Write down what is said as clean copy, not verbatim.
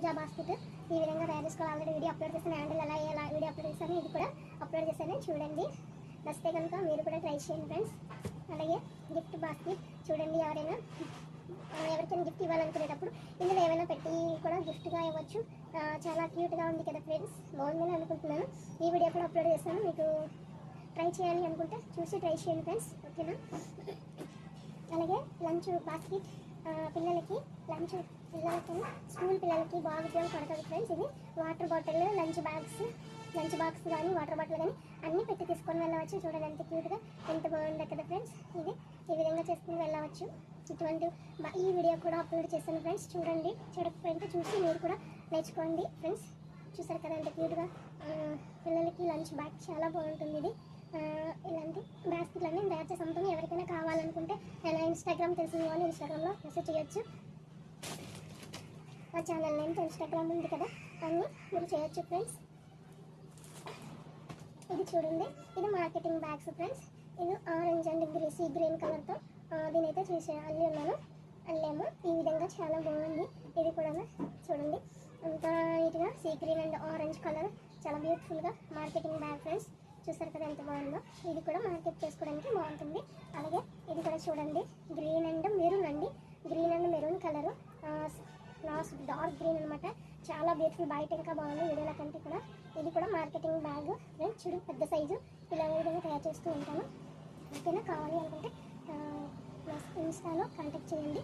పూజా basket ఈ విధంగా తయారు చేసుకోవాలి. ఆల్రెడీ వీడియో అప్లోడ్ చేస్తాను, హ్యాండిల్ ఎలా వీడియో అప్లోడ్ చేస్తాను, ఇది కూడా అప్లోడ్ చేస్తాను, చూడండి. నచ్చితే కనుక మీరు కూడా ట్రై చేయండి ఫ్రెండ్స్. అలాగే గిఫ్ట్ బాస్కెట్ చూడండి, ఎవరికైనా గిఫ్ట్ ఇవ్వాలనుకునేటప్పుడు ఇందులో ఏమైనా పెట్టి కూడా గిఫ్ట్గా ఇవ్వచ్చు. చాలా క్యూట్గా ఉంది కదా ఫ్రెండ్స్, బాగుందని అనుకుంటున్నాను. ఈ వీడియో కూడా అప్లోడ్ చేస్తాను, మీకు ట్రై చేయాలి అనుకుంటే చూసి ట్రై చేయండి ఫ్రెండ్స్, ఓకేనా. అలాగే లంచ్ బాస్కెట్ పిల్లలకి స్కూల్ పిల్లలకి బాగా ఉపయోగపడుతుంది ఫ్రెండ్స్. ఇది వాటర్ బాటిల్, లంచ్ బాక్స్ కానీ వాటర్ బాటిల్ కానీ అన్నీ పెట్టి తీసుకొని వెళ్ళవచ్చు. చూడండి ఎంత క్యూట్గా, ఎంత బాగుంది కదా ఫ్రెండ్స్. ఇది ఈ విధంగా చేసుకుని వెళ్ళవచ్చు. ఇటువంటి ఈ వీడియో కూడా అప్లోడ్ చేశాను ఫ్రెండ్స్, చూడండి. చూడకపోతే చూసి మీరు కూడా నేర్చుకోండి ఫ్రెండ్స్. చూసారు కదా ఎంత క్యూట్గా, పిల్లలకి లంచ్ బ్యాగ్ చాలా బాగుంటుంది. ఇది ఇలాంటి బాస్కెట్లన్నీ తయారు చేసి అమ్ముతాము. ఎవరికైనా కావాలనుకుంటే ఎలా ఇన్స్టాగ్రామ్ తెలిసిన వాళ్ళు ఇన్స్టాగ్రామ్లో మెసేజ్ చేయొచ్చు. మా ఛానల్ నేమ్ ఇన్స్టాగ్రామ్ ఉంది కదా, అన్నీ మీరు చేయొచ్చు ఫ్రెండ్స్. ఇది చూడండి, ఇది మార్కెటింగ్ బ్యాగ్స్ ఫ్రెండ్స్. ఇది ఆరెంజ్ అండ్ గ్రీన్ కలర్తో దీనైతే అల్లేము. ఈ విధంగా చాలా బాగుంది. ఇది కూడా చూడండి అంత నీట్గా గ్రీన్ అండ్ ఆరెంజ్ కలర్, చాలా బ్యూటిఫుల్గా మార్కెటింగ్ బ్యాగ్ ఫ్రెండ్స్. చూసారు కదా ఎంత బాగుందో. ఇది కూడా మార్కెట్ చేసుకోవడానికి బాగుంటుంది. అలాగే ఇది కూడా చూడండి, green and maroon colour, dark green అనమాట. చాలా బ్యూటిఫుల్, బయట ఇంకా బాగుంది వీడియోల కంటే కూడా. ఇది కూడా మార్కెటింగ్ బ్యాగ్ ఫ్రెండ్స్. చూడు పెద్ద సైజు, ఇలా విధంగా తయారు చేస్తూ ఉంటాను. ఓకేనా, కావాలి అనుకుంటే ఇన్స్టాలో కాంటాక్ట్ చేయండి.